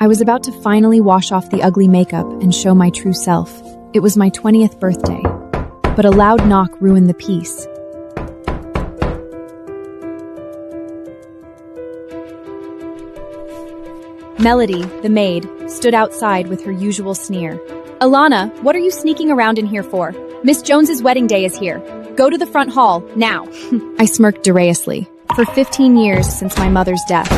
I was about to finally wash off the ugly makeup and show my true self. It was my 20th birthday, but a loud knock ruined the peace. Melody, the maid, stood outside with her usual sneer. "Elliana, what are you sneaking around in here for? Miss Jones's wedding day is here. Go to the front hall, now." I smirked deraously. For 15 years since my mother's death,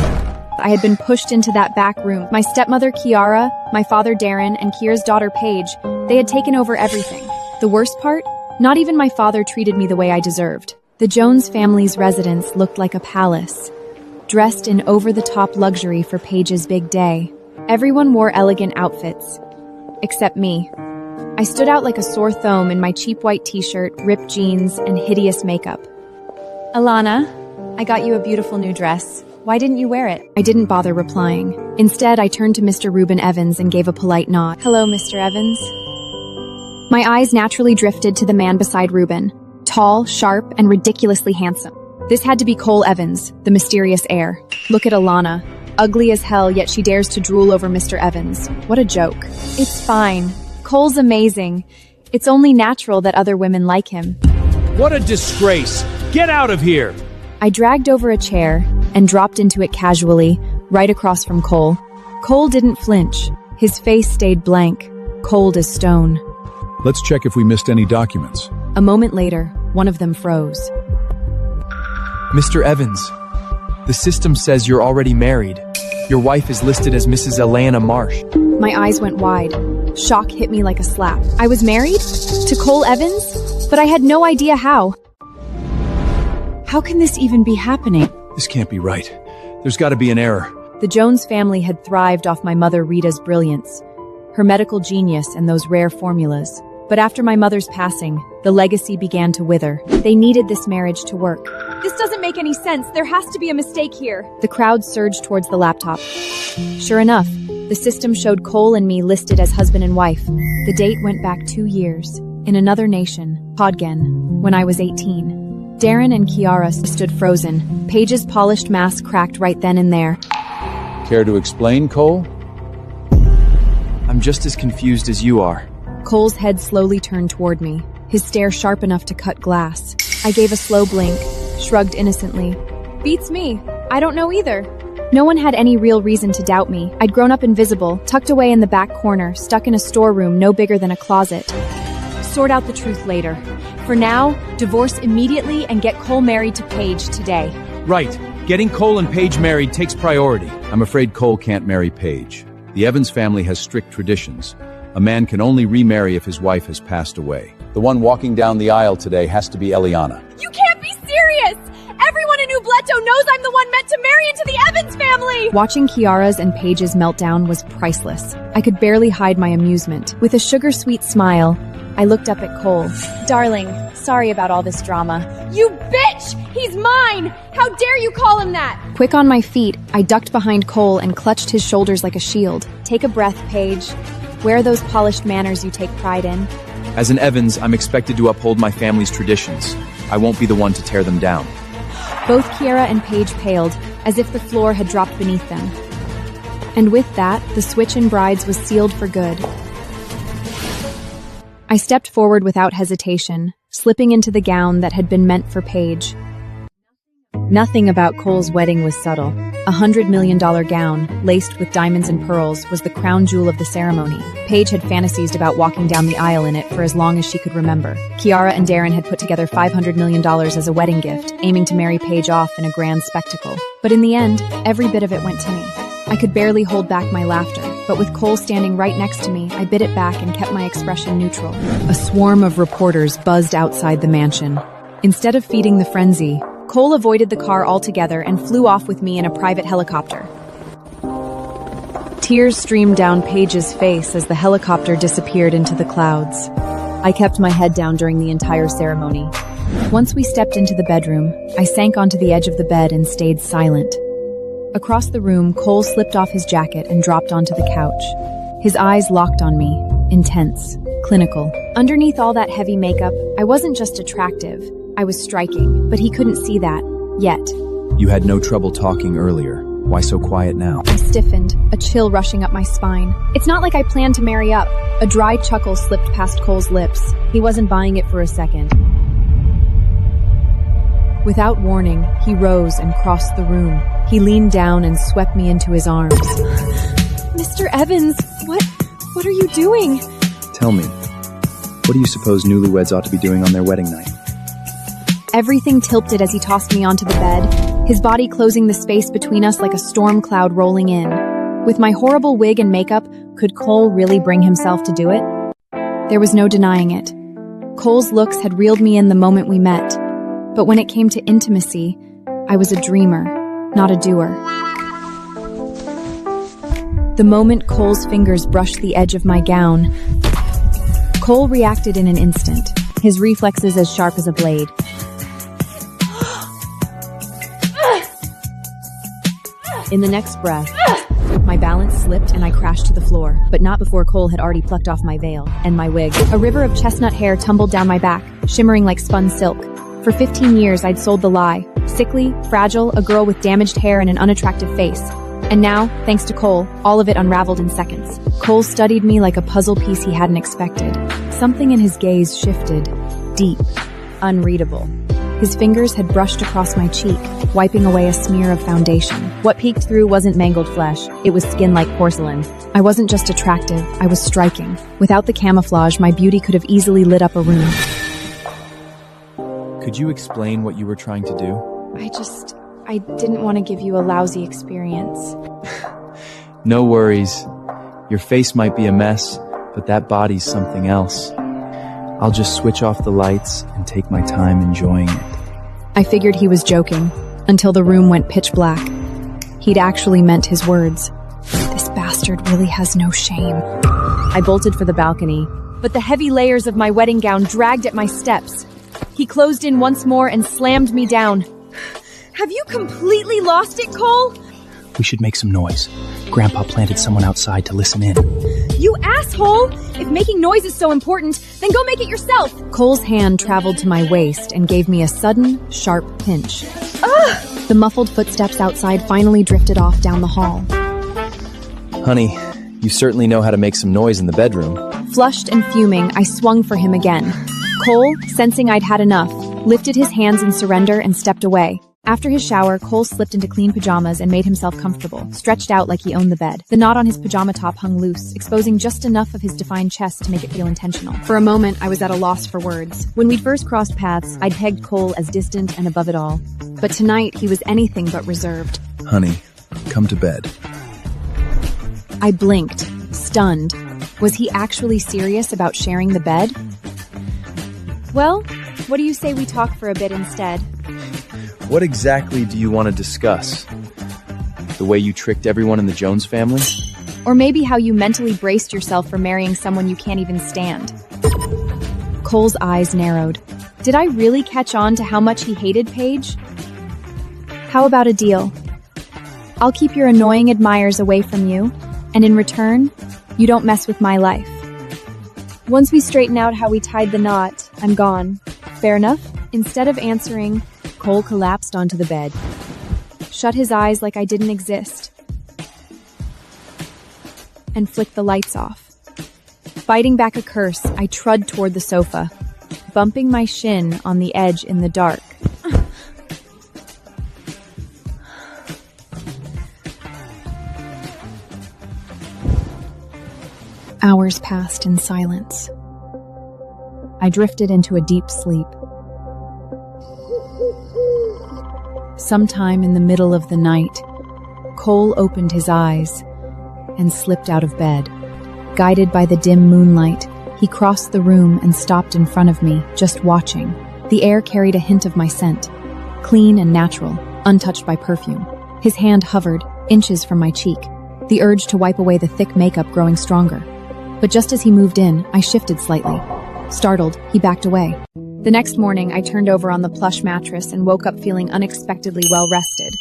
I had been pushed into that back room. My stepmother, Kiara, my father, Darren, and Kira's daughter, Paige, they had taken over everything. The worst part? Not even my father treated me the way I deserved. The Jones family's residence looked like a palace, dressed in over-the-top luxury for Paige's big day. Everyone wore elegant outfits, except me. I stood out like a sore thumb in my cheap white t-shirt, ripped jeans, and hideous makeup. "Elliana, I got you a beautiful new dress. Why didn't you wear it?" I didn't bother replying. Instead, I turned to Mr. Reuben Evans and gave a polite nod. "Hello, Mr. Evans." My eyes naturally drifted to the man beside Reuben, tall, sharp, and ridiculously handsome. This had to be Cole Evans, the mysterious heir. Look at Elliana. Ugly as hell, yet she dares to drool over Mr. Evans. What a joke. It's fine. Cole's amazing. It's only natural that other women like him. What a disgrace! Get out of here! I dragged over a chair and dropped into it casually, right across from Cole. Cole didn't flinch. His face stayed blank, cold as stone. Let's check if we missed any documents. A moment later, one of them froze. Mr. Evans, the system says you're already married. Your wife is listed as Mrs. Elliana Marsh. My eyes went wide. Shock hit me like a slap. I was married? To Cole Evans? But I had no idea how. How can this even be happening? This can't be right. There's got to be an error. The Jones family had thrived off my mother Rita's brilliance, her medical genius, and those rare formulas. But after my mother's passing, the legacy began to wither. They needed this marriage to work. "This doesn't make any sense. There has to be a mistake here." The crowd surged towards the laptop. Sure enough, the system showed Cole and me listed as husband and wife. The date went back 2 years, in another nation, Podgen, when I was 18. Darren and Kiara stood frozen. Paige's polished mask cracked right then and there. Care to explain, Cole? I'm just as confused as you are. Cole's head slowly turned toward me, his stare sharp enough to cut glass. I gave a slow blink, shrugged innocently. "Beats me. I don't know either." No one had any real reason to doubt me. I'd grown up invisible, tucked away in the back corner, stuck in a storeroom no bigger than a closet. Sort out the truth later. For now, divorce immediately and get Cole married to Paige today. Right. Getting Cole and Paige married takes priority. I'm afraid Cole can't marry Paige. The Evans family has strict traditions. A man can only remarry if his wife has passed away. The one walking down the aisle today has to be Elliana. You can't be serious! Everyone in Ubleto knows I'm the one meant to marry into the Evans family! Watching Kiara's and Paige's meltdown was priceless. I could barely hide my amusement. With a sugar-sweet smile, I looked up at Cole. "Darling, sorry about all this drama." "You bitch! He's mine! How dare you call him that?" Quick on my feet, I ducked behind Cole and clutched his shoulders like a shield. "Take a breath, Paige. Where are those polished manners you take pride in?" As an Evans, I'm expected to uphold my family's traditions. I won't be the one to tear them down. Both Kiara and Paige paled, as if the floor had dropped beneath them. And with that, the switch in brides was sealed for good. I stepped forward without hesitation, slipping into the gown that had been meant for Paige. Nothing about Cole's wedding was subtle. A $100 million gown, laced with diamonds and pearls, was the crown jewel of the ceremony. Paige had fantasized about walking down the aisle in it for as long as she could remember. Kiara and Darren had put together $500 million as a wedding gift, aiming to marry Paige off in a grand spectacle. But in the end, every bit of it went to me. I could barely hold back my laughter, but with Cole standing right next to me, I bit it back and kept my expression neutral. A swarm of reporters buzzed outside the mansion. Instead of feeding the frenzy, Cole avoided the car altogether and flew off with me in a private helicopter. Tears streamed down Paige's face as the helicopter disappeared into the clouds. I kept my head down during the entire ceremony. Once we stepped into the bedroom, I sank onto the edge of the bed and stayed silent. Across the room, Cole slipped off his jacket and dropped onto the couch. His eyes locked on me, intense, clinical. Underneath all that heavy makeup, I wasn't just attractive. I was striking, but he couldn't see that, yet. You had no trouble talking earlier. Why so quiet now? I stiffened, a chill rushing up my spine. It's not like I planned to marry up. A dry chuckle slipped past Cole's lips. He wasn't buying it for a second. Without warning, he rose and crossed the room. He leaned down and swept me into his arms. Mr. Evans, what are you doing? Tell me, what do you suppose newlyweds ought to be doing on their wedding night? Everything tilted as he tossed me onto the bed, his body closing the space between us like a storm cloud rolling in. With my horrible wig and makeup, could Cole really bring himself to do it? There was no denying it. Cole's looks had reeled me in the moment we met, but when it came to intimacy, I was a dreamer, not a doer. The moment Cole's fingers brushed the edge of my gown, Cole reacted in an instant, his reflexes as sharp as a blade. In the next breath, my balance slipped and I crashed to the floor, but not before Cole had already plucked off my veil and my wig. A river of chestnut hair tumbled down my back, shimmering like spun silk. For 15 years, I'd sold the lie. Sickly, fragile, a girl with damaged hair and an unattractive face. And now, thanks to Cole, all of it unraveled in seconds. Cole studied me like a puzzle piece he hadn't expected. Something in his gaze shifted, deep, unreadable. His fingers had brushed across my cheek, wiping away a smear of foundation. What peeked through wasn't mangled flesh, it was skin like porcelain. I wasn't just attractive, I was striking. Without the camouflage, my beauty could have easily lit up a room. Could you explain what you were trying to do? I didn't want to give you a lousy experience. No worries. Your face might be a mess, but that body's something else. I'll just switch off the lights and take my time enjoying it. I figured he was joking, until the room went pitch black. He'd actually meant his words. This bastard really has no shame. I bolted for the balcony, but the heavy layers of my wedding gown dragged at my steps. He closed in once more and slammed me down. Have you completely lost it, Cole? We should make some noise. Grandpa planted someone outside to listen in. You asshole! If making noise is so important, then go make it yourself! Cole's hand traveled to my waist and gave me a sudden, sharp pinch. Ugh! The muffled footsteps outside finally drifted off down the hall. Honey, you certainly know how to make some noise in the bedroom. Flushed and fuming, I swung for him again. Cole, sensing I'd had enough, lifted his hands in surrender and stepped away. After his shower, Cole slipped into clean pajamas and made himself comfortable, stretched out like he owned the bed. The knot on his pajama top hung loose, exposing just enough of his defined chest to make it feel intentional. For a moment, I was at a loss for words. When we'd first crossed paths, I'd pegged Cole as distant and above it all. But tonight, he was anything but reserved. Honey, come to bed. I blinked, stunned. Was he actually serious about sharing the bed? Well, what do you say we talk for a bit instead? What exactly do you want to discuss? The way you tricked everyone in the Jones family? Or maybe how you mentally braced yourself for marrying someone you can't even stand. Cole's eyes narrowed. Did I really catch on to how much he hated Paige? How about a deal? I'll keep your annoying admirers away from you, and in return, you don't mess with my life. Once we straighten out how we tied the knot, I'm gone. Fair enough? Instead of answering, Cole collapsed onto the bed, shut his eyes like I didn't exist, and flicked the lights off. Fighting back a curse, I trudged toward the sofa, bumping my shin on the edge in the dark. Hours passed in silence. I drifted into a deep sleep. Sometime in the middle of the night, Cole opened his eyes and slipped out of bed. Guided by the dim moonlight, he crossed the room and stopped in front of me, just watching. The air carried a hint of my scent, clean and natural, untouched by perfume. His hand hovered, inches from my cheek, the urge to wipe away the thick makeup growing stronger. But just as he moved in, I shifted slightly. Startled, he backed away. The next morning, I turned over on the plush mattress and woke up feeling unexpectedly well-rested.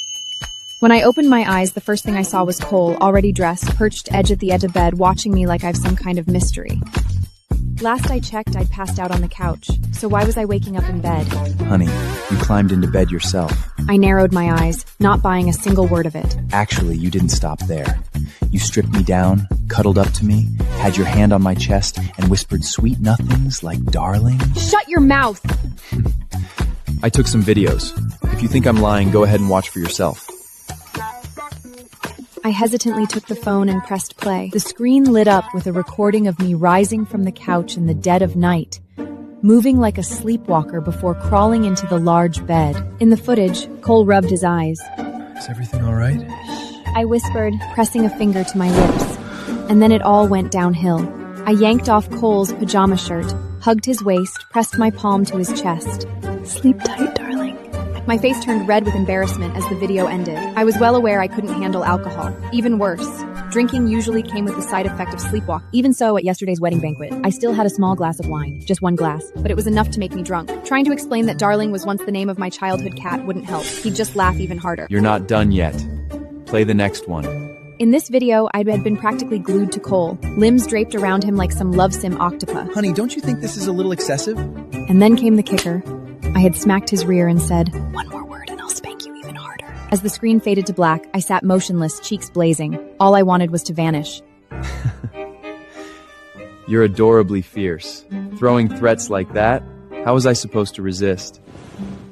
When I opened my eyes, the first thing I saw was Cole, already dressed, perched at the edge of bed, watching me like I've some kind of mystery. Last I checked, I'd passed out on the couch. So why was I waking up in bed? Honey, you climbed into bed yourself. I narrowed my eyes, not buying a single word of it. Actually, you didn't stop there. You stripped me down, cuddled up to me, had your hand on my chest, and whispered sweet nothings like darling. Shut your mouth! I took some videos. If you think I'm lying, go ahead and watch for yourself. I hesitantly took the phone and pressed play. The screen lit up with a recording of me rising from the couch in the dead of night, moving like a sleepwalker before crawling into the large bed. In the footage, Cole rubbed his eyes. Is everything all right? I whispered, pressing a finger to my lips. And then it all went downhill. I yanked off Cole's pajama shirt, hugged his waist, pressed my palm to his chest. Sleep tight, darling. My face turned red with embarrassment as the video ended. I was well aware I couldn't handle alcohol. Even worse, drinking usually came with the side effect of sleepwalk. Even so, at yesterday's wedding banquet, I still had a small glass of wine. Just one glass. But it was enough to make me drunk. Trying to explain that Darling was once the name of my childhood cat wouldn't help. He'd just laugh even harder. You're not done yet. Play the next one. In this video, I had been practically glued to Cole, limbs draped around him like some love sim octopi. Honey, don't you think this is a little excessive? And then came the kicker. I had smacked his rear and said, "One more word and I'll spank you even harder." As the screen faded to black, I sat motionless, cheeks blazing. All I wanted was to vanish. You're adorably fierce. Throwing threats like that? How was I supposed to resist?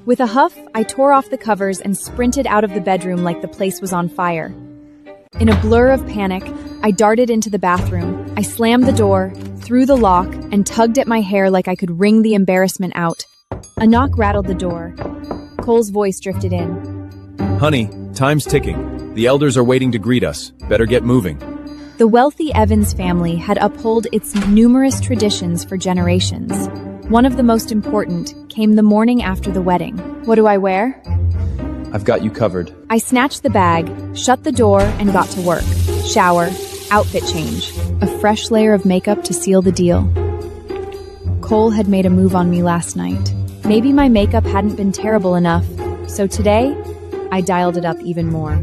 With a huff, I tore off the covers and sprinted out of the bedroom like the place was on fire. In a blur of panic, I darted into the bathroom. I slammed the door, threw the lock, and tugged at my hair like I could wring the embarrassment out. A knock rattled the door. Cole's voice drifted in. Honey, time's ticking. The elders are waiting to greet us. Better get moving. The wealthy Evans family had upheld its numerous traditions for generations. One of the most important came the morning after the wedding. What do I wear? I've got you covered. I snatched the bag, shut the door, and got to work. Shower, outfit change, a fresh layer of makeup to seal the deal. Cole had made a move on me last night. Maybe my makeup hadn't been terrible enough, so today, I dialed it up even more.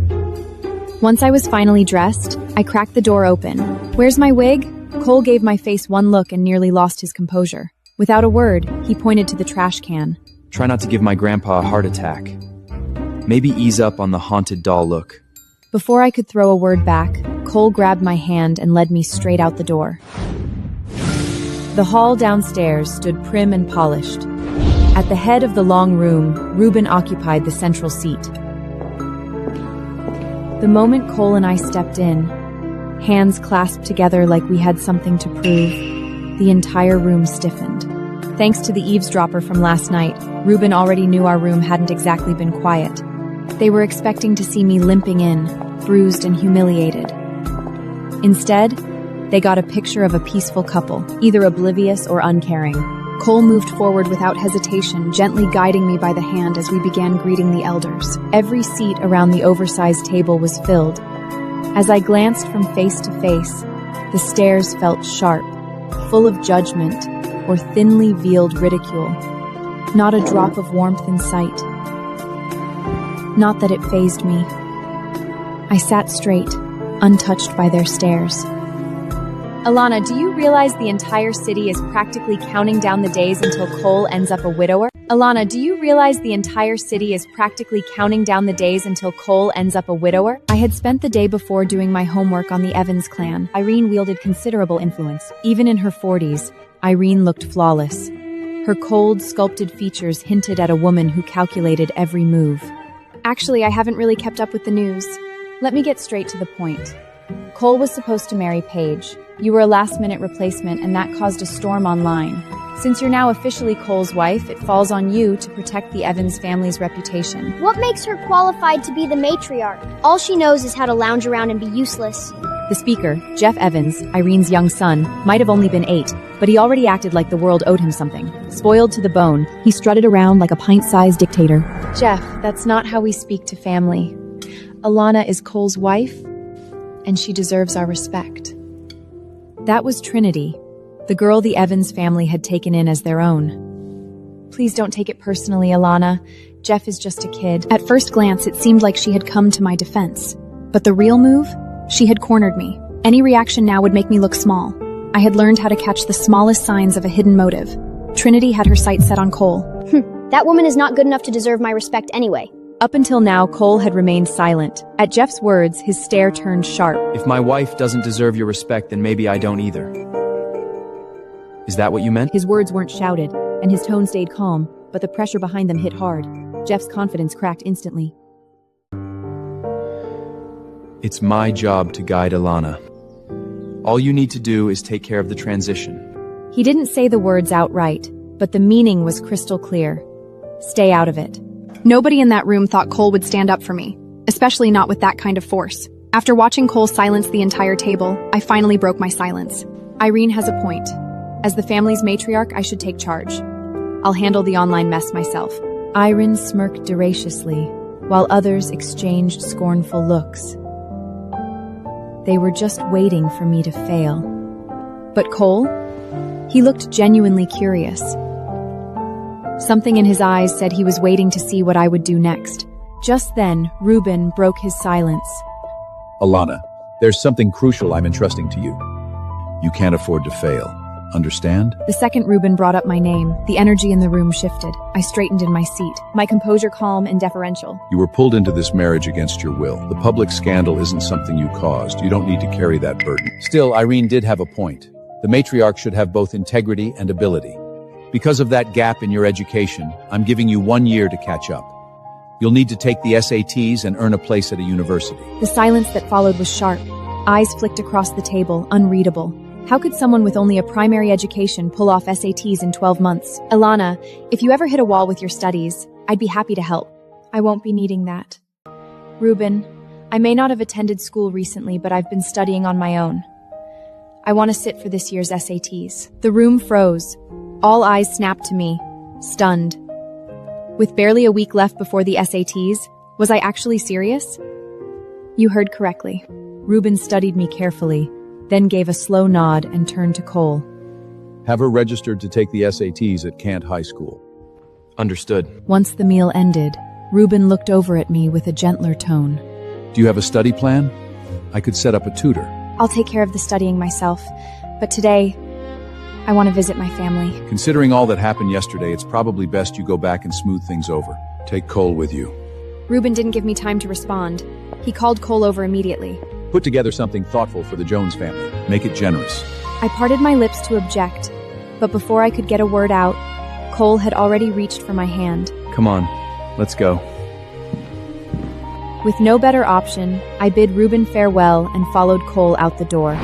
Once I was finally dressed, I cracked the door open. "Where's my wig?" Cole gave my face one look and nearly lost his composure. Without a word, he pointed to the trash can. Try not to give my grandpa a heart attack. Maybe ease up on the haunted doll look. Before I could throw a word back, Cole grabbed my hand and led me straight out the door. The hall downstairs stood prim and polished. At the head of the long room, Reuben occupied the central seat. The moment Cole and I stepped in, hands clasped together like we had something to prove, the entire room stiffened. Thanks to the eavesdropper from last night, Reuben already knew our room hadn't exactly been quiet. They were expecting to see me limping in, bruised and humiliated. Instead, they got a picture of a peaceful couple, either oblivious or uncaring. Cole moved forward without hesitation, gently guiding me by the hand as we began greeting the elders. Every seat around the oversized table was filled. As I glanced from face to face, the stares felt sharp, full of judgment or thinly veiled ridicule. Not a drop of warmth in sight. Not that it fazed me. I sat straight, untouched by their stares. Elliana, do you realize the entire city is practically counting down the days until Cole ends up a widower? Elliana, do you realize the entire city is practically counting down the days until Cole ends up a widower? I had spent the day before doing my homework on the Evans clan. Irene wielded considerable influence. Even in her 40s, Irene looked flawless. Her cold, sculpted features hinted at a woman who calculated every move. Actually, I haven't really kept up with the news. Let me get straight to the point. Cole was supposed to marry Paige. You were a last-minute replacement, and that caused a storm online. Since you're now officially Cole's wife, it falls on you to protect the Evans family's reputation. What makes her qualified to be the matriarch? All she knows is how to lounge around and be useless. The speaker, Jeff Evans, Irene's young son, might have only been 8, but he already acted like the world owed him something. Spoiled to the bone, he strutted around like a pint-sized dictator. Jeff, that's not how we speak to family. Elliana is Cole's wife, and she deserves our respect. That was Trinity, the girl the Evans family had taken in as their own. Please don't take it personally, Elliana. Jeff is just a kid. At first glance, it seemed like she had come to my defense. But the real move? She had cornered me. Any reaction now would make me look small. I had learned how to catch the smallest signs of a hidden motive. Trinity had her sights set on Cole. That woman is not good enough to deserve my respect anyway. Up until now, Cole had remained silent. At Jeff's words, his stare turned sharp. If my wife doesn't deserve your respect, then maybe I don't either. Is that what you meant? His words weren't shouted, and his tone stayed calm, but the pressure behind them hit hard. Jeff's confidence cracked instantly. It's my job to guide Elliana. All you need to do is take care of the transition. He didn't say the words outright, but the meaning was crystal clear. Stay out of it. Nobody in that room thought Cole would stand up for me, especially not with that kind of force. After watching Cole silence the entire table, I finally broke my silence. Irene has a point. As the family's matriarch, I should take charge. I'll handle the online mess myself. Irene smirked derisively, while others exchanged scornful looks. They were just waiting for me to fail. But Cole? He looked genuinely curious. Something in his eyes said he was waiting to see what I would do next. Just then, Ruben broke his silence. Elliana, there's something crucial I'm entrusting to you. You can't afford to fail. Understand? The second Ruben brought up my name, the energy in the room shifted. I straightened in my seat, my composure calm and deferential. You were pulled into this marriage against your will. The public scandal isn't something you caused. You don't need to carry that burden. Still, Irene did have a point. The matriarch should have both integrity and ability. Because of that gap in your education, I'm giving you 1 year to catch up. You'll need to take the SATs and earn a place at a university. The silence that followed was sharp. Eyes flicked across the table, unreadable. How could someone with only a primary education pull off SATs in 12 months? Elliana, if you ever hit a wall with your studies, I'd be happy to help. I won't be needing that. Ruben, I may not have attended school recently, but I've been studying on my own. I want to sit for this year's SATs. The room froze. All eyes snapped to me, stunned. With barely a week left before the SATs, was I actually serious? You heard correctly. Ruben studied me carefully, then gave a slow nod and turned to Cole. Have her registered to take the SATs at Kent High School. Understood. Once the meal ended, Ruben looked over at me with a gentler tone. Do you have a study plan? I could set up a tutor. I'll take care of the studying myself, but today, I want to visit my family. Considering all that happened yesterday, it's probably best you go back and smooth things over. Take Cole with you. Ruben didn't give me time to respond. He called Cole over immediately. Put together something thoughtful for the Jones family. Make it generous. I parted my lips to object, but before I could get a word out, Cole had already reached for my hand. Come on, let's go. With no better option, I bid Ruben farewell and followed Cole out the door.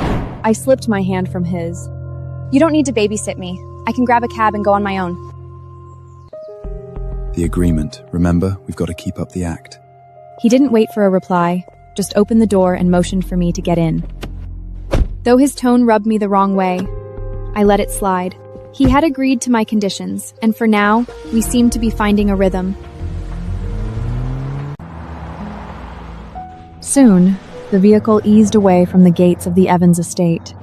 I slipped my hand from his. You don't need to babysit me. I can grab a cab and go on my own. The agreement. Remember, we've got to keep up the act. He didn't wait for a reply, just opened the door and motioned for me to get in. Though his tone rubbed me the wrong way, I let it slide. He had agreed to my conditions, and for now, we seemed to be finding a rhythm. Soon, the vehicle eased away from the gates of the Evans estate.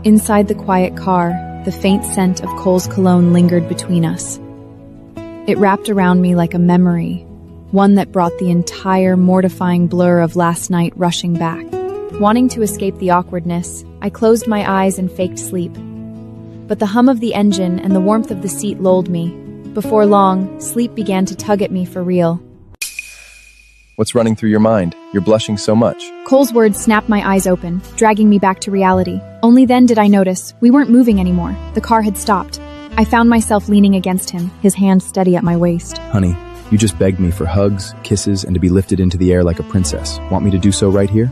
Inside the quiet car, the faint scent of Cole's cologne lingered between us. It wrapped around me like a memory, one that brought the entire mortifying blur of last night rushing back. Wanting to escape the awkwardness, I closed my eyes and faked sleep. But the hum of the engine and the warmth of the seat lulled me. Before long, sleep began to tug at me for real. What's running through your mind? You're blushing so much. Cole's words snapped my eyes open, dragging me back to reality. Only then did I notice we weren't moving anymore. The car had stopped. I found myself leaning against him, his hand steady at my waist. Honey, you just begged me for hugs, kisses, and to be lifted into the air like a princess. Want me to do so right here?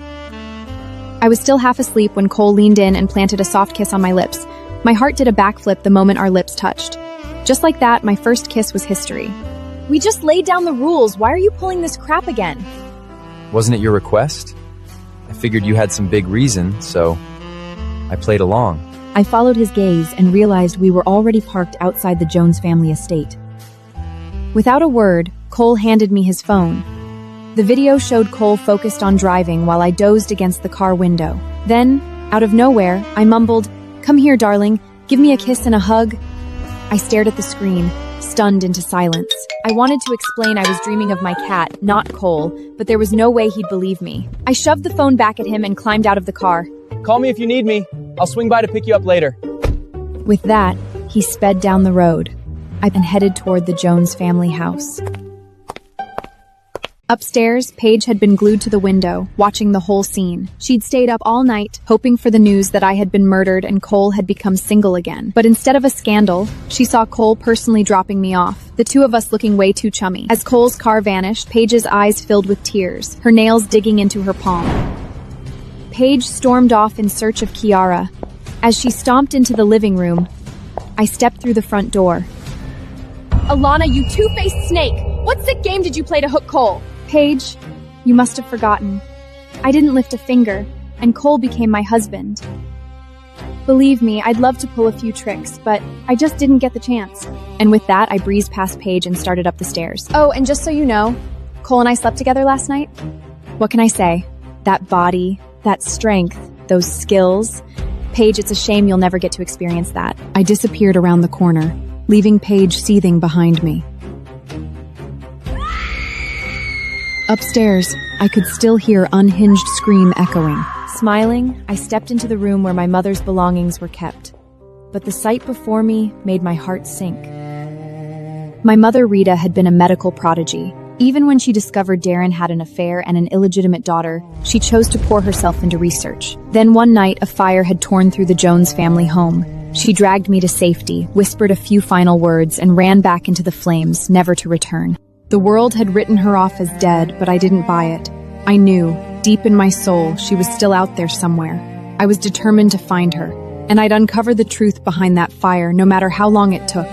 I was still half asleep when Cole leaned in and planted a soft kiss on my lips. My heart did a backflip the moment our lips touched. Just like that, my first kiss was history. We just laid down the rules. Why are you pulling this crap again? Wasn't it your request? I figured you had some big reason, so I played along. I followed his gaze and realized we were already parked outside the Jones family estate. Without a word, Cole handed me his phone. The video showed Cole focused on driving while I dozed against the car window. Then, out of nowhere, I mumbled, "Come here, darling. Give me a kiss and a hug." I stared at the screen, stunned into silence. I wanted to explain I was dreaming of my cat, not Cole, but there was no way he'd believe me. I shoved the phone back at him and climbed out of the car. Call me if you need me. I'll swing by to pick you up later. With that, he sped down the road. I then headed toward the Jones family house. Upstairs, Paige had been glued to the window, watching the whole scene. She'd stayed up all night, hoping for the news that I had been murdered and Cole had become single again. But instead of a scandal, she saw Cole personally dropping me off, the two of us looking way too chummy. As Cole's car vanished, Paige's eyes filled with tears, her nails digging into her palm. Paige stormed off in search of Kiara. As she stomped into the living room, I stepped through the front door. Elliana, you two-faced snake! What sick game did you play to hook Cole? Paige, you must have forgotten. I didn't lift a finger, and Cole became my husband. Believe me, I'd love to pull a few tricks, but I just didn't get the chance. And with that, I breezed past Paige and started up the stairs. Oh, and just so you know, Cole and I slept together last night. What can I say? That body, that strength, those skills. Paige, it's a shame you'll never get to experience that. I disappeared around the corner, leaving Paige seething behind me. Upstairs, I could still hear unhinged scream echoing. Smiling, I stepped into the room where my mother's belongings were kept. But the sight before me made my heart sink. My mother, Rita, had been a medical prodigy. Even when she discovered Darren had an affair and an illegitimate daughter, she chose to pour herself into research. Then one night, a fire had torn through the Jones family home. She dragged me to safety, whispered a few final words, and ran back into the flames, never to return. The world had written her off as dead, but I didn't buy it. I knew, deep in my soul, she was still out there somewhere. I was determined to find her, and I'd uncover the truth behind that fire, no matter how long it took.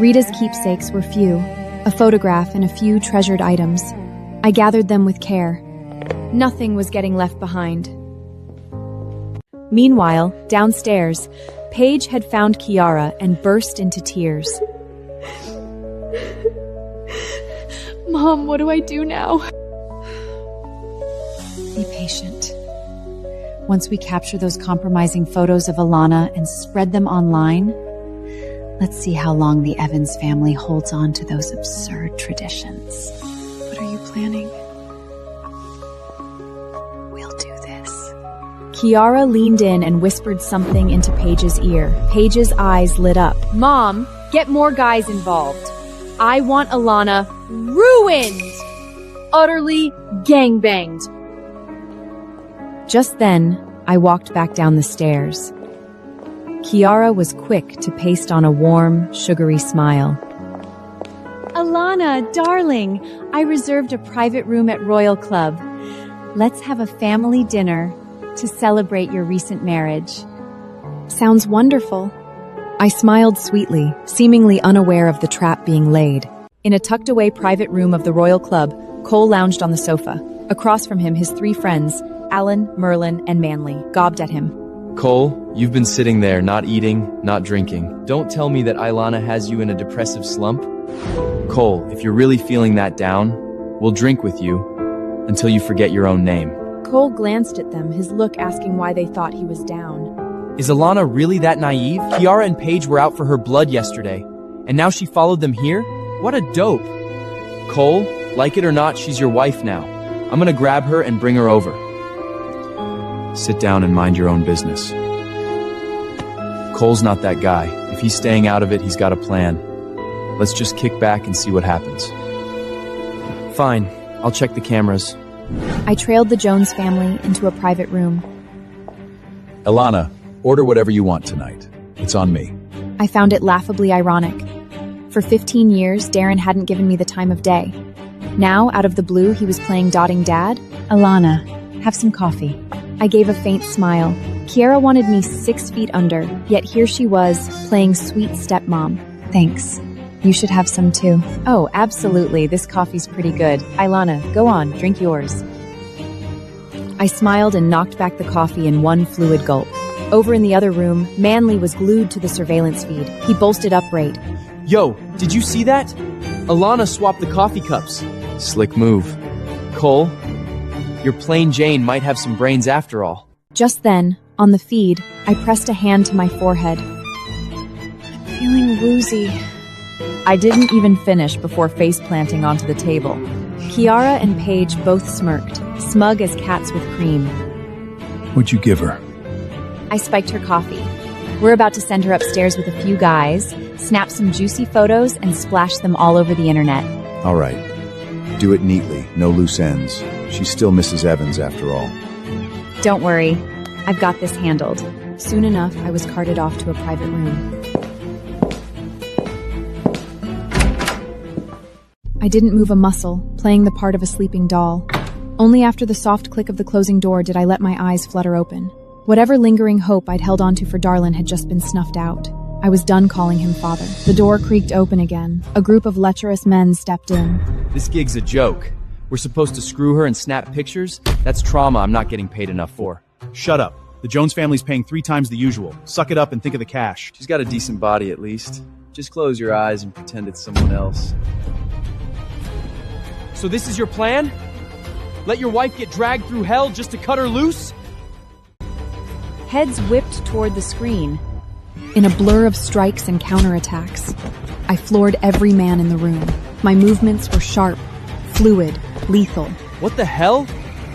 Rita's keepsakes were few, a photograph and a few treasured items. I gathered them with care. Nothing was getting left behind. Meanwhile, downstairs, Paige had found Kiara and burst into tears. Mom, what do I do now? Be patient. Once we capture those compromising photos of Elliana and spread them online, let's see how long the Evans family holds on to those absurd traditions. What are you planning? We'll do this. Kiara leaned in and whispered something into Paige's ear. Paige's eyes lit up. Mom, get more guys involved. I want Elliana ruined! Utterly gangbanged. Just then, I walked back down the stairs. Kiara was quick to paste on a warm, sugary smile. Elliana, darling, I reserved a private room at Royal Club. Let's have a family dinner to celebrate your recent marriage. Sounds wonderful. I smiled sweetly, seemingly unaware of the trap being laid. In a tucked-away private room of the Royal Club, Cole lounged on the sofa. Across from him, his three friends, Alan, Merlin, and Manly, gawped at him. Cole, you've been sitting there, not eating, not drinking. Don't tell me that Elliana has you in a depressive slump. Cole, if you're really feeling that down, we'll drink with you until you forget your own name. Cole glanced at them, his look asking why they thought he was down. Is Elliana really that naive? Kiara and Paige were out for her blood yesterday, and now she followed them here? What a dope. Cole, like it or not, she's your wife now. I'm gonna grab her and bring her over. Sit down and mind your own business. Cole's not that guy. If he's staying out of it, he's got a plan. Let's just kick back and see what happens. Fine, I'll check the cameras. I trailed the Jones family into a private room. Elliana, order whatever you want tonight. It's on me. I found it laughably ironic. For 15 years, Darren hadn't given me the time of day. Now, out of the blue, he was playing Dotting Dad. Elliana, have some coffee. I gave a faint smile. Kiara wanted me 6 feet under, yet here she was, playing sweet stepmom. Thanks. You should have some too. Oh, absolutely. This coffee's pretty good. Elliana, go on, drink yours. I smiled and knocked back the coffee in one fluid gulp. Over in the other room, Manly was glued to the surveillance feed. He bolstered upright. Yo, did you see that? Elliana swapped the coffee cups. Slick move. Cole, your plain Jane might have some brains after all. Just then, on the feed, I pressed a hand to my forehead. I'm feeling woozy. I didn't even finish before face-planting onto the table. Kiara and Paige both smirked, smug as cats with cream. What'd you give her? I spiked her coffee. We're about to send her upstairs with a few guys, snap some juicy photos, and splash them all over the internet. All right. Do it neatly, no loose ends. She's still Mrs. Evans after all. Don't worry, I've got this handled. Soon enough, I was carted off to a private room. I didn't move a muscle, playing the part of a sleeping doll. Only after the soft click of the closing door did I let my eyes flutter open. Whatever lingering hope I'd held onto for Darlin had just been snuffed out. I was done calling him father. The door creaked open again. A group of lecherous men stepped in. This gig's a joke. We're supposed to screw her and snap pictures? That's trauma I'm not getting paid enough for. Shut up. The Jones family's paying 3 times the usual. Suck it up and think of the cash. She's got a decent body at least. Just close your eyes and pretend it's someone else. So this is your plan? Let your wife get dragged through hell just to cut her loose? Heads whipped toward the screen. In a blur of strikes and counterattacks, I floored every man in the room. My movements were sharp, fluid, lethal. What the hell?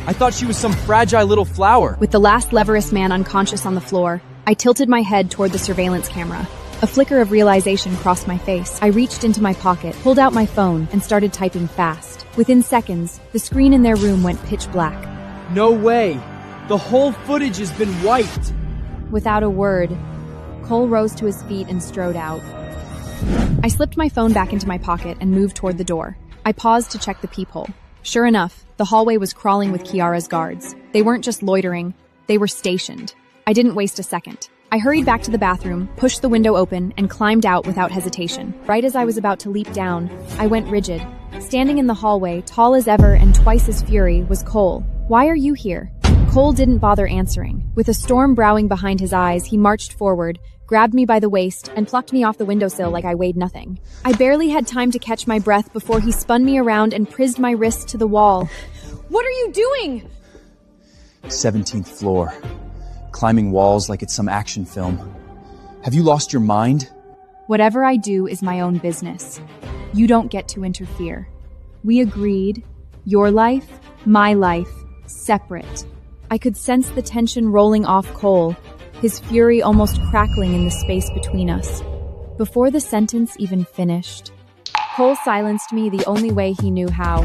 I thought she was some fragile little flower. With the last leverous man unconscious on the floor, I tilted my head toward the surveillance camera. A flicker of realization crossed my face. I reached into my pocket, pulled out my phone, and started typing fast. Within seconds, the screen in their room went pitch black. No way! The whole footage has been wiped! Without a word, Cole rose to his feet and strode out. I slipped my phone back into my pocket and moved toward the door. I paused to check the peephole. Sure enough, the hallway was crawling with Kiara's guards. They weren't just loitering, they were stationed. I didn't waste a second. I hurried back to the bathroom, pushed the window open, and climbed out without hesitation. Right as I was about to leap down, I went rigid. Standing in the hallway, tall as ever and twice as fury, was Cole. "Why are you here?" Cole didn't bother answering. With a storm brewing behind his eyes, he marched forward, grabbed me by the waist, and plucked me off the windowsill like I weighed nothing. I barely had time to catch my breath before he spun me around and prised my wrist to the wall. What are you doing? 17th floor. Climbing walls like it's some action film. Have you lost your mind? Whatever I do is my own business. You don't get to interfere. We agreed. Your life, my life, separate. I could sense the tension rolling off Cole, his fury almost crackling in the space between us. Before the sentence even finished, Cole silenced me the only way he knew how.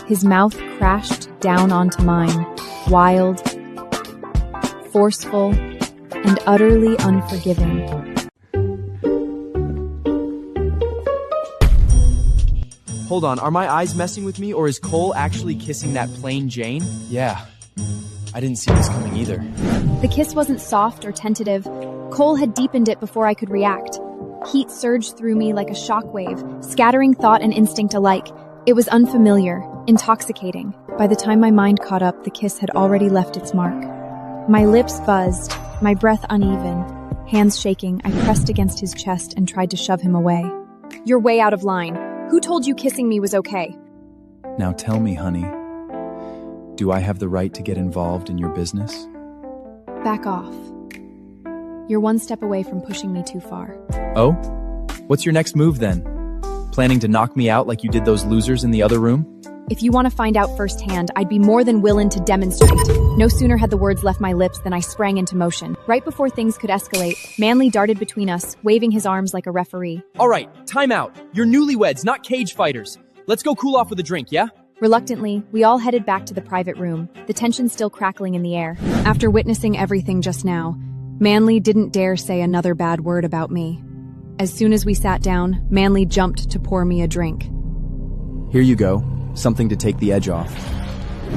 His mouth crashed down onto mine, wild, forceful, and utterly unforgiving. Hold on, are my eyes messing with me, or is Cole actually kissing that plain Jane? Yeah. I didn't see this coming either. The kiss wasn't soft or tentative. Cole had deepened it before I could react. Heat surged through me like a shockwave, scattering thought and instinct alike. It was unfamiliar, intoxicating. By the time my mind caught up, the kiss had already left its mark. My lips buzzed, my breath uneven. Hands shaking, I pressed against his chest and tried to shove him away. "You're way out of line. Who told you kissing me was okay?" Now tell me, honey, do I have the right to get involved in your business? Back off. You're one step away from pushing me too far. Oh? What's your next move then? Planning to knock me out like you did those losers in the other room? If you want to find out firsthand, I'd be more than willing to demonstrate. No sooner had the words left my lips than I sprang into motion. Right before things could escalate, Manley darted between us, waving his arms like a referee. All right, time out. You're newlyweds, not cage fighters. Let's go cool off with a drink, yeah? Reluctantly, we all headed back to the private room, the tension still crackling in the air. After witnessing everything just now, Manley didn't dare say another bad word about me. As soon as we sat down, Manley jumped to pour me a drink. Here you go. Something to take the edge off.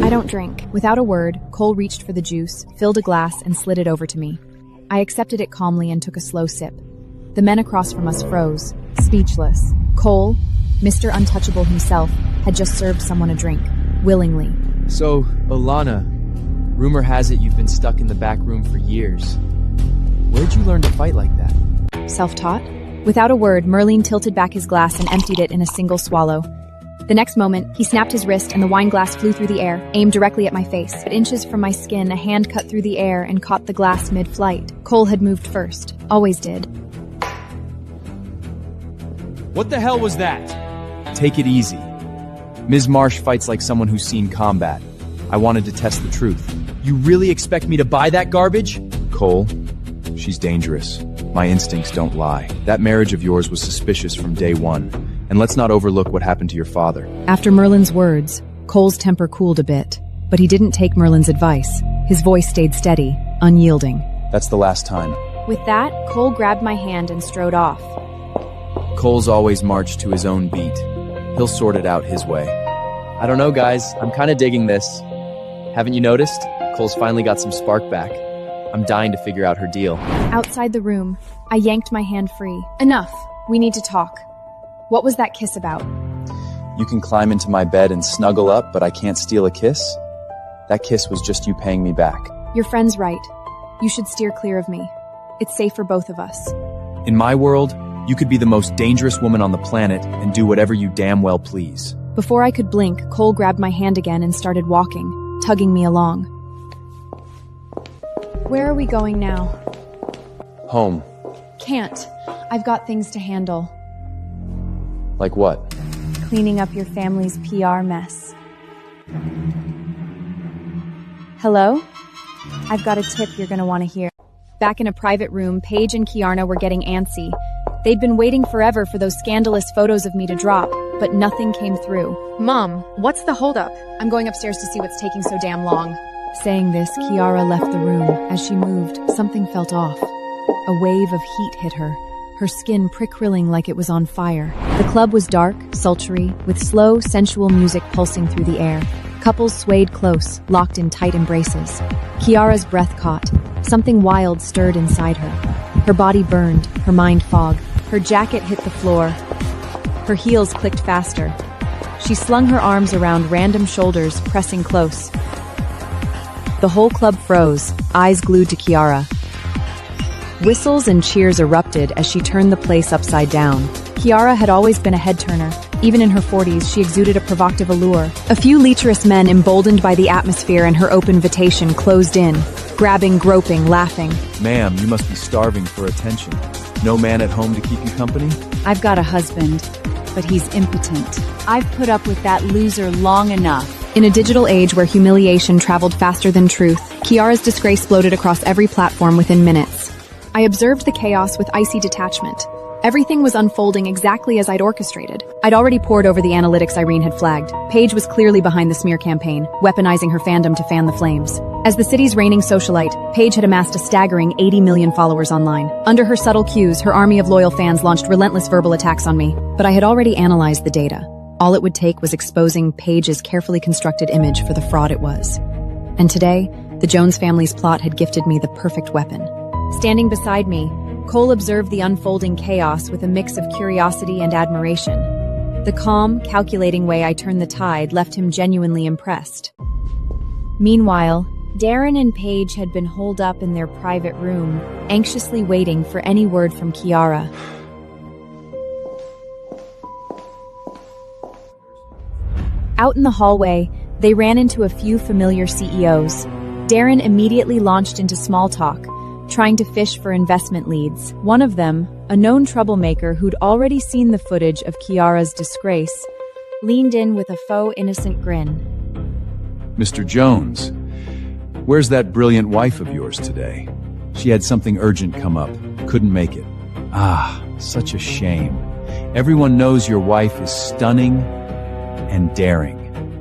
I don't drink. Without a word, Cole reached for the juice, filled a glass, and slid it over to me. I accepted it calmly and took a slow sip. The men across from us froze, speechless. Cole, Mr. Untouchable himself, had just served someone a drink, willingly. So, Elliana, rumor has it you've been stuck in the back room for years. Where'd you learn to fight like that? Self-taught? Without a word, Merlin tilted back his glass and emptied it in a single swallow. The next moment, he snapped his wrist and the wine glass flew through the air, aimed directly at my face. At inches from my skin, a hand cut through the air and caught the glass mid-flight. Cole had moved first. Always did. What the hell was that? Take it easy. Ms. Marsh fights like someone who's seen combat. I wanted to test the truth. You really expect me to buy that garbage? Cole, she's dangerous. My instincts don't lie. That marriage of yours was suspicious from day one. And let's not overlook what happened to your father. After Merlin's words, Cole's temper cooled a bit, but he didn't take Merlin's advice. His voice stayed steady, unyielding. That's the last time. With that, Cole grabbed my hand and strode off. Cole's always marched to his own beat. He'll sort it out his way. I don't know, guys. I'm kind of digging this. Haven't you noticed? Cole's finally got some spark back. I'm dying to figure out her deal. Outside the room, I yanked my hand free. Enough. We need to talk. What was that kiss about? You can climb into my bed and snuggle up, but I can't steal a kiss? That kiss was just you paying me back. Your friend's right. You should steer clear of me. It's safe for both of us. In my world, you could be the most dangerous woman on the planet and do whatever you damn well please. Before I could blink, Cole grabbed my hand again and started walking, tugging me along. Where are we going now? Home. Can't. I've got things to handle. Like what? Cleaning up your family's PR mess. Hello? I've got a tip you're gonna want to hear. Back in a private room, Paige and Kiarna were getting antsy. They'd been waiting forever for those scandalous photos of me to drop, but nothing came through. Mom, what's the holdup? I'm going upstairs to see what's taking so damn long. Saying this, Kiara left the room. As she moved, something felt off. A wave of heat hit her, her skin prickling like it was on fire. The club was dark, sultry, with slow, sensual music pulsing through the air. Couples swayed close, locked in tight embraces. Kiara's breath caught. Something wild stirred inside her. Her body burned, her mind fogged. Her jacket hit the floor. Her heels clicked faster. She slung her arms around random shoulders, pressing close. The whole club froze, eyes glued to Kiara. Whistles and cheers erupted as she turned the place upside down. Kiara had always been a head-turner. Even in her 40s, she exuded a provocative allure. A few lecherous men, emboldened by the atmosphere and her open invitation, closed in, grabbing, groping, laughing. Ma'am, you must be starving for attention. No man at home to keep you company? I've got a husband, but he's impotent. I've put up with that loser long enough. In a digital age where humiliation traveled faster than truth, Kiara's disgrace floated across every platform within minutes. I observed the chaos with icy detachment. Everything was unfolding exactly as I'd orchestrated. I'd already pored over the analytics Irene had flagged. Paige was clearly behind the smear campaign, weaponizing her fandom to fan the flames. As the city's reigning socialite, Paige had amassed a staggering 80 million followers online. Under her subtle cues, her army of loyal fans launched relentless verbal attacks on me. But I had already analyzed the data. All it would take was exposing Paige's carefully constructed image for the fraud it was. And today, the Jones family's plot had gifted me the perfect weapon. Standing beside me, Cole observed the unfolding chaos with a mix of curiosity and admiration. The calm, calculating way I turned the tide left him genuinely impressed. Meanwhile, Darren and Paige had been holed up in their private room, anxiously waiting for any word from Kiara. Out in the hallway, they ran into a few familiar CEOs. Darren immediately launched into small talk, trying to fish for investment leads. One of them, a known troublemaker who'd already seen the footage of Kiara's disgrace, leaned in with a faux innocent grin. Mr. Jones, where's that brilliant wife of yours today? She had something urgent come up. Couldn't make it. Ah, such a shame. Everyone knows your wife is stunning and daring.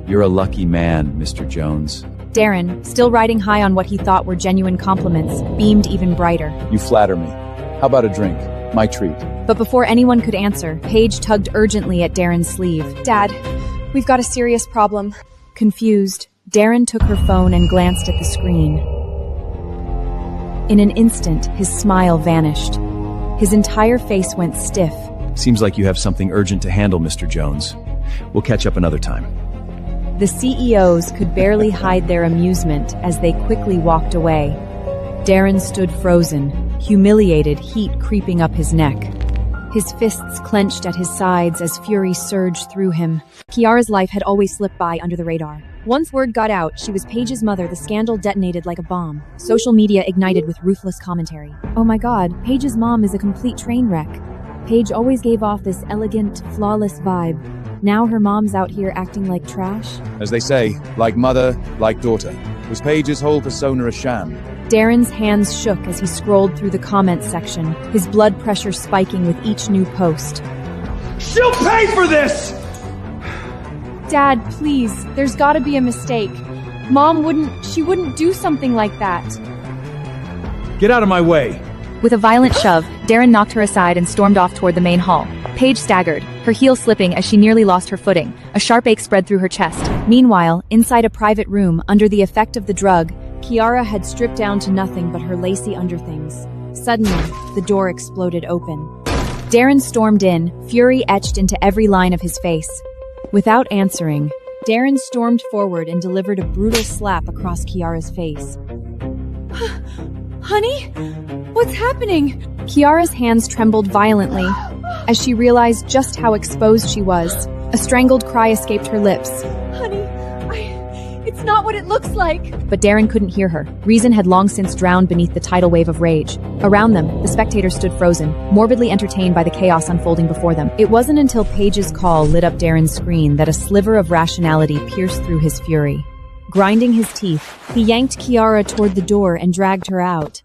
You're a lucky man, Mr. Jones. Darren, still riding high on what he thought were genuine compliments, beamed even brighter. You flatter me. How about a drink? My treat. But before anyone could answer, Paige tugged urgently at Darren's sleeve. Dad, we've got a serious problem. Confused, Darren took her phone and glanced at the screen. In an instant, his smile vanished. His entire face went stiff. Seems like you have something urgent to handle, Mr. Jones. We'll catch up another time. The CEOs could barely hide their amusement as they quickly walked away. Darren stood frozen, humiliated, heat creeping up his neck. His fists clenched at his sides as fury surged through him. Kiara's life had always slipped by under the radar. Once word got out she was Paige's mother, the scandal detonated like a bomb. Social media ignited with ruthless commentary. Oh my god, Paige's mom is a complete train wreck. Paige always gave off this elegant, flawless vibe. Now her mom's out here acting like trash. As they say, like mother, like daughter. Was Paige's whole persona a sham? Darren's hands shook as he scrolled through the comments section, his blood pressure spiking with each new post. She'll pay for this! Dad, please, there's gotta be a mistake. Mom wouldn't do something like that. Get out of my way! With a violent shove, Darren knocked her aside and stormed off toward the main hall. Paige staggered, her heel slipping as she nearly lost her footing. A sharp ache spread through her chest. Meanwhile, inside a private room, under the effect of the drug, Kiara had stripped down to nothing but her lacy underthings. Suddenly, the door exploded open. Darren stormed in, fury etched into every line of his face. Without answering, Darren stormed forward and delivered a brutal slap across Kiara's face. Honey? What's happening? Kiara's hands trembled violently as she realized just how exposed she was. A strangled cry escaped her lips. Honey, it's not what it looks like. But Darren couldn't hear her. Reason had long since drowned beneath the tidal wave of rage. Around them, the spectators stood frozen, morbidly entertained by the chaos unfolding before them. It wasn't until Paige's call lit up Darren's screen that a sliver of rationality pierced through his fury. Grinding his teeth, he yanked Kiara toward the door and dragged her out.